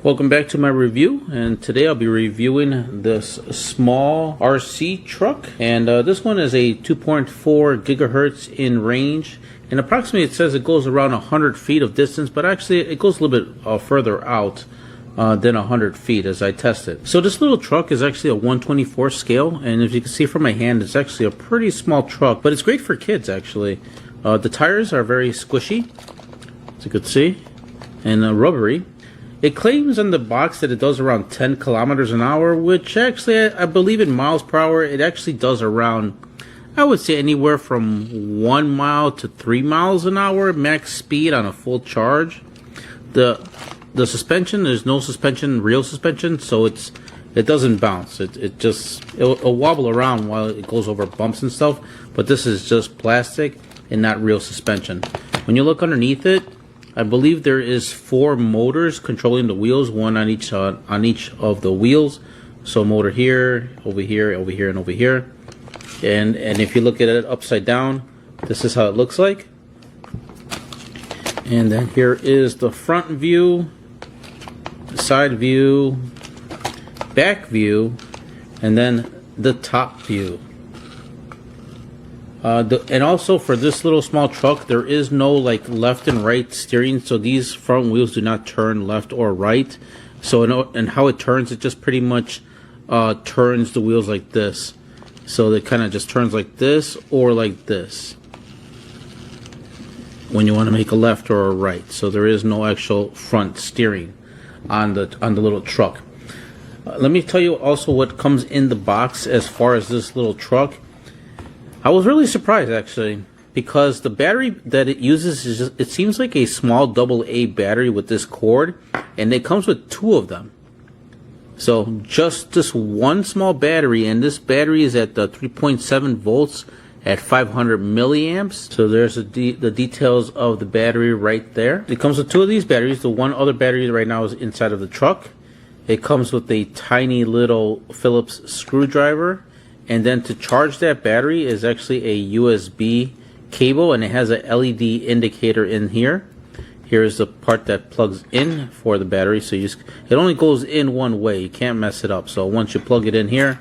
Welcome back to my review, and today I'll be reviewing this small RC truck, and this one is a 2.4 gigahertz in range, and approximately it says it goes around 100 feet of distance, but actually it goes a little bit further out than 100 feet as I tested. So this little truck is actually a 1/24 scale, and as you can see from my hand, it's actually a pretty small truck, but it's great for kids actually. The tires are very squishy, as you can see, and rubbery. It claims on the box that it does around 10 kilometers an hour, which actually I believe in miles per hour it actually does around, I would say, anywhere from 1 mile to 3 miles an hour max speed on a full charge. The suspension, there's no suspension, real suspension, so it doesn't bounce. It'll wobble around while it goes over bumps and stuff, but this is just plastic and not real suspension. When you look underneath it, I believe there is 4 motors controlling the wheels, one on each of the wheels. So motor here, over here, over here, and over here. And if you look at it upside down, this is how it looks like. And then here is the front view, side view, back view, and then the top view. And also for this little small truck, there is no like left and right steering, so these front wheels do not turn left or right. So and how it turns, it just pretty much turns the wheels like this. So it kind of just turns like this or like this when you want to make a left or a right. So there is no actual front steering on the little truck. Let me tell you also what comes in the box as far as this little truck. I was really surprised actually, because the battery that it uses is just, it seems like a small AA battery with this cord, and it comes with 2 of them. So just this one small battery, and this battery is at the 3.7 volts at 500 milliamps. So there's the details of the battery right there. It comes with 2 of these batteries. The one other battery right now is inside of the truck. It comes with a tiny little Phillips screwdriver. And then to charge that battery is actually a USB cable, and it has a LED indicator in here. Here's the part that plugs in for the battery. So it only goes in one way. You can't mess it up. So once you plug it in here,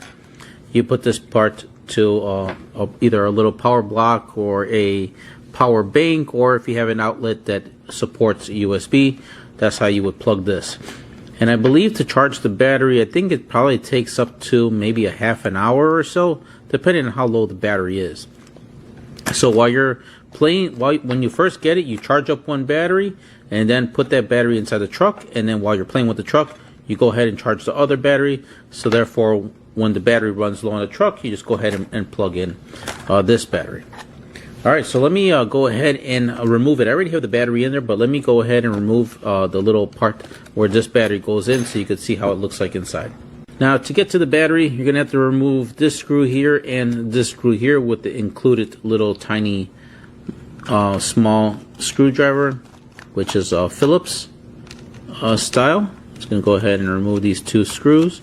you put this part to either a little power block or a power bank, or if you have an outlet that supports USB, that's how you would plug this. And I believe to charge the battery, I think it probably takes up to maybe a half an hour or so, depending on how low the battery is. So while you're playing, when you first get it, you charge up one battery and then put that battery inside the truck. And then while you're playing with the truck, you go ahead and charge the other battery. So therefore, when the battery runs low on the truck, you just go ahead and plug in this battery. Alright, so let me go ahead and remove it. I already have the battery in there, but let me go ahead and remove the little part where this battery goes in so you can see how it looks like inside. Now, to get to the battery, you're going to have to remove this screw here and this screw here with the included little tiny small screwdriver, which is Phillips style. Just going to go ahead and remove these 2 screws.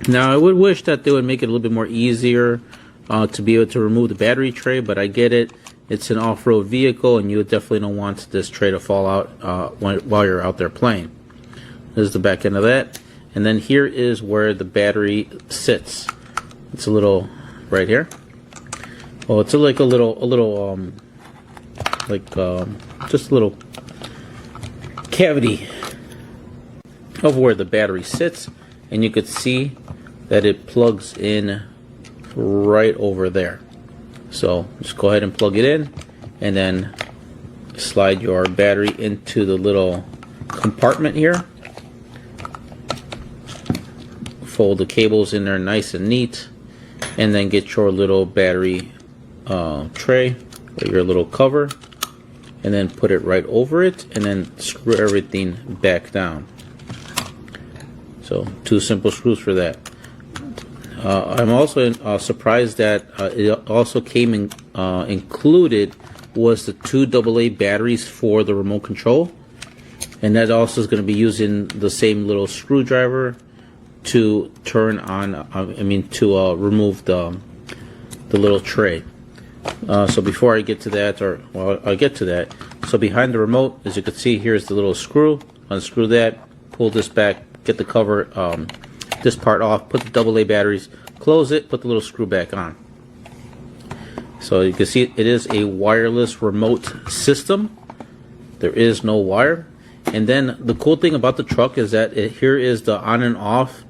Now, I would wish that they would make it a little bit more easier to be able to remove the battery tray, but I get it. It's an off-road vehicle, and you definitely don't want this tray to fall out while you're out there playing. This is the back end of that, and then here is where the battery sits. It's a little right here. Well, it's like just a little cavity of where the battery sits, and you could see that it plugs in right over there. So just go ahead and plug it in, and then slide your battery into the little compartment here. Fold the cables in there nice and neat, and then get your little battery tray or your little cover, and then put it right over it, and then screw everything back down. So 2 simple screws for that. I'm also surprised that it also came included was the 2 AA batteries for the remote control, and that also is going to be using the same little screwdriver to turn on. To remove the little tray. So before I get to that, I'll get to that. So behind the remote, as you can see, here's the little screw. Unscrew that, pull this back, get the cover, this part off, put the AA batteries, close it, put the little screw back on. So you can see it is a wireless remote system. There is no wire. And then the cool thing about the truck is that here is the on and off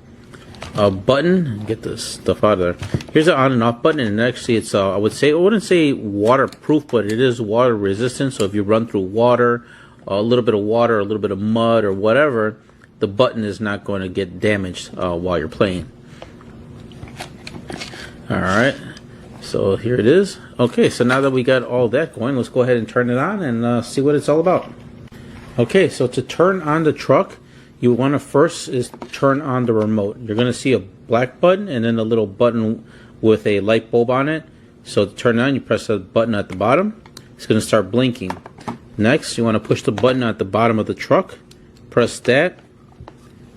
button. Get this stuff out of there. Here's the on and off button, and actually it's I wouldn't say waterproof, but it is water resistant. So if you run through water, a little bit of water, a little bit of mud or whatever, the button is not going to get damaged while you're playing. Alright, so here it is. Okay, so now that we got all that going, let's go ahead and turn it on and see what it's all about. Okay, so to turn on the truck, you want to first is turn on the remote. You're going to see a black button and then a little button with a light bulb on it. So to turn it on, you press the button at the bottom. It's going to start blinking. Next, you want to push the button at the bottom of the truck. Press that.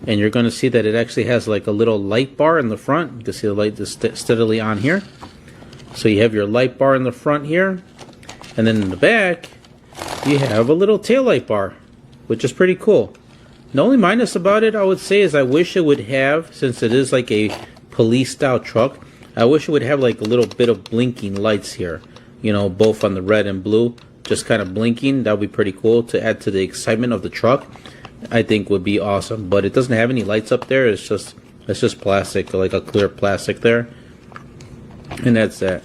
And you're going to see that it actually has like a little light bar in the front. You can see the light is steadily on here. So you have your light bar in the front here. And then in the back, you have a little tail light bar, which is pretty cool. The only minus about it, I would say, is I wish it would have, since it is like a police style truck, I wish it would have like a little bit of blinking lights here. You know, both on the red and blue, just kind of blinking. That would be pretty cool to add to the excitement of the truck. I think would be awesome, but it doesn't have any lights up there. It's just plastic, like a clear plastic there, and that's that.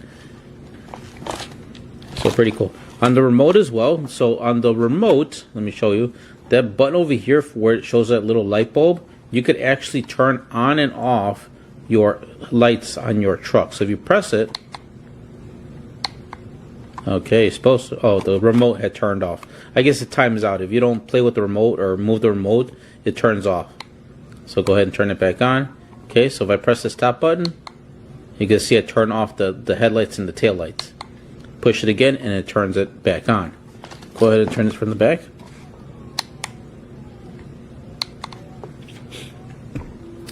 So pretty cool. On the remote as well. So on the remote, let me show you that button over here where it shows that little light bulb. You could actually turn on and off your lights on your truck. So if you press it, okay, it's supposed to. Oh, the remote had turned off. I guess the time is out. If you don't play with the remote or move the remote, it turns off. So go ahead and turn it back on. Okay, so if I press the stop button, you can see it turn off the headlights and the tail lights. Push it again and it turns it back on. Go ahead and turn this from the back.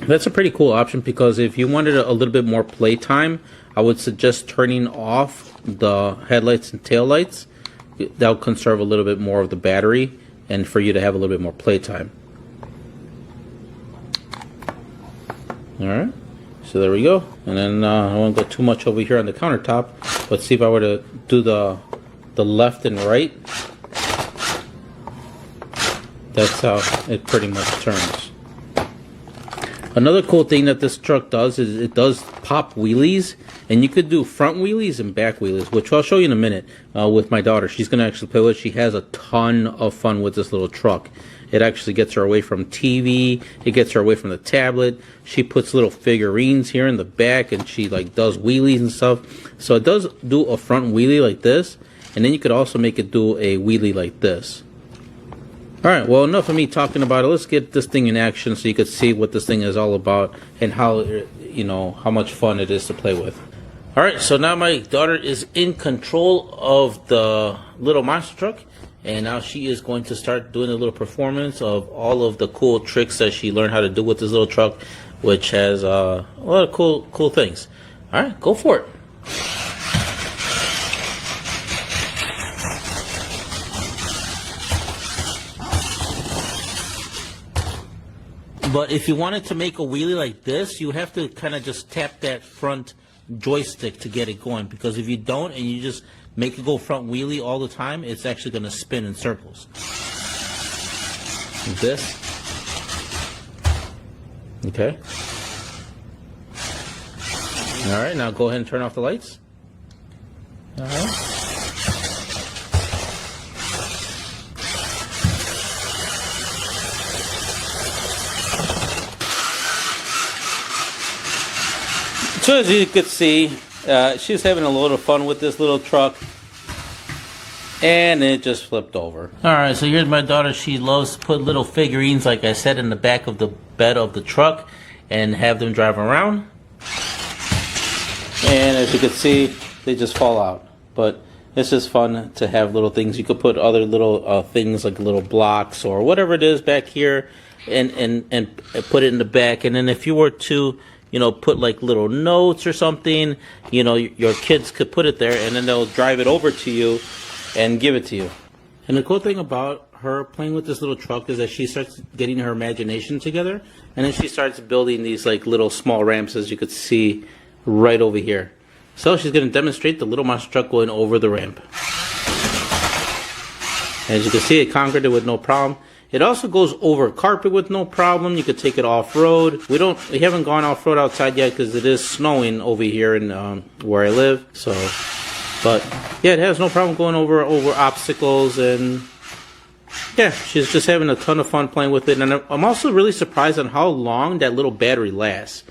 That's a pretty cool option, because if you wanted a little bit more play time, I would suggest turning off the headlights and tail lights. That'll conserve a little bit more of the battery and for you to have a little bit more play time. Alright, so there we go. And then I won't go too much over here on the countertop, but see if I were to do the left and right, that's how it pretty much turns. Another cool thing that this truck does is it does pop wheelies, and you could do front wheelies and back wheelies, which I'll show you in a minute with my daughter. She's going to actually play with it. She has a ton of fun with this little truck. It actually gets her away from TV. It gets her away from the tablet. She puts little figurines here in the back, and she like does wheelies and stuff. So it does do a front wheelie like this, and then you could also make it do a wheelie like this. Alright, well, enough of me talking about it. Let's get this thing in action so you can see what this thing is all about and how, you know, how much fun it is to play with. Alright, so now my daughter is in control of the little monster truck, and now she is going to start doing a little performance of all of the cool tricks that she learned how to do with this little truck, which has a lot of cool things. Alright, go for it. But if you wanted to make a wheelie like this, you have to kind of just tap that front joystick to get it going. Because if you don't and you just make it go front wheelie all the time, it's actually going to spin in circles. Like this. Okay. Alright, now go ahead and turn off the lights. Alright. So as you could see, she's having a lot of fun with this little truck, and it just flipped over. Alright, so here's my daughter. She loves to put little figurines, like I said, in the back of the bed of the truck and have them drive around. And as you can see, they just fall out. But it's just fun to have little things. You could put other little things like little blocks or whatever it is back here and put it in the back. And then if you were to, you know, put like little notes or something, you know, your kids could put it there, and then they'll drive it over to you and give it to you. And the cool thing about her playing with this little truck is that she starts getting her imagination together, and then she starts building these like little small ramps, as you could see right over here. So she's going to demonstrate the little monster truck going over the ramp. As you can see, it conquered it with no problem. It also goes over carpet with no problem. You could take it off-road. We haven't gone off-road outside yet because it is snowing over here in where I live. So, but yeah, it has no problem going over obstacles, and yeah, she's just having a ton of fun playing with it. And I'm also really surprised on how long that little battery lasts.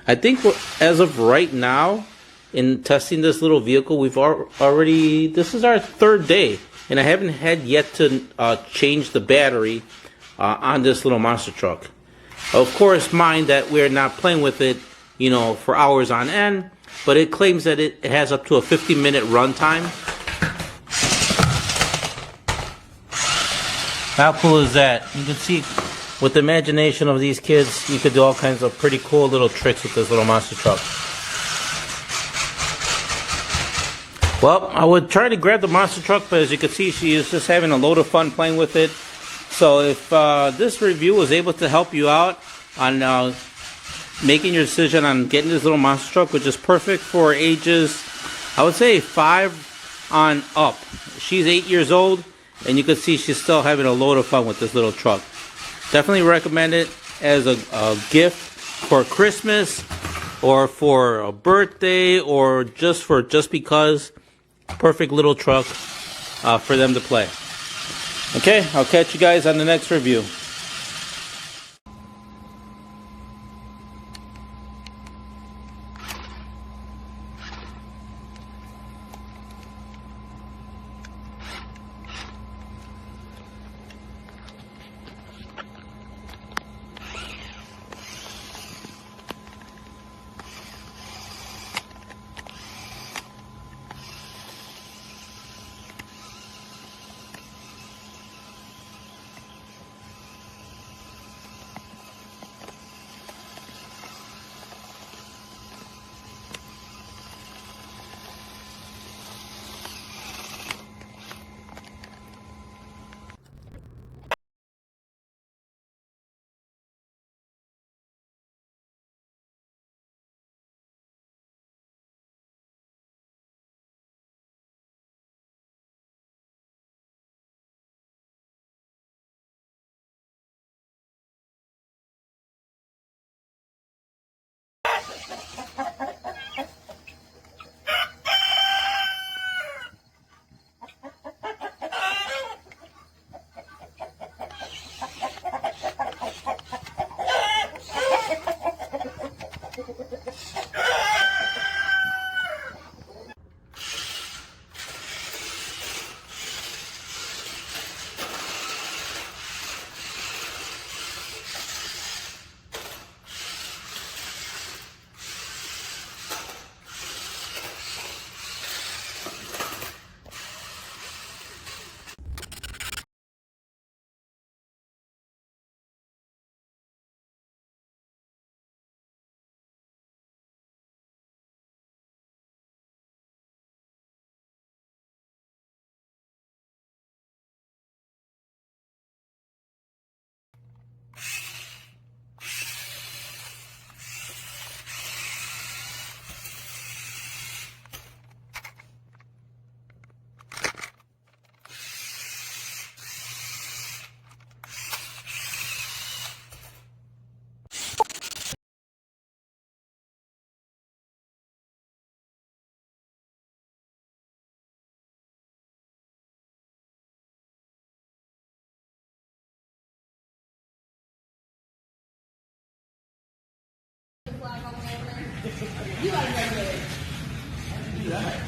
I think as of right now, in testing this little vehicle, we've already, this is our third day, and I haven't had yet to change the battery on this little monster truck. Of course, mind that we're not playing with it, you know, for hours on end, but it claims that it has up to a 50-minute run time. How cool is that? You can see with the imagination of these kids, you could do all kinds of pretty cool little tricks with this little monster truck. Well, I would try to grab the monster truck, but as you can see, she is just having a load of fun playing with it. So if this review was able to help you out on making your decision on getting this little monster truck, which is perfect for ages, I would say 5 on up. She's 8 years old, and you can see she's still having a load of fun with this little truck. Definitely recommend it as a gift for Christmas, or for a birthday, or just because. Perfect little truck for them to play. Okay, I'll catch you guys on the next review. You like that? Do that.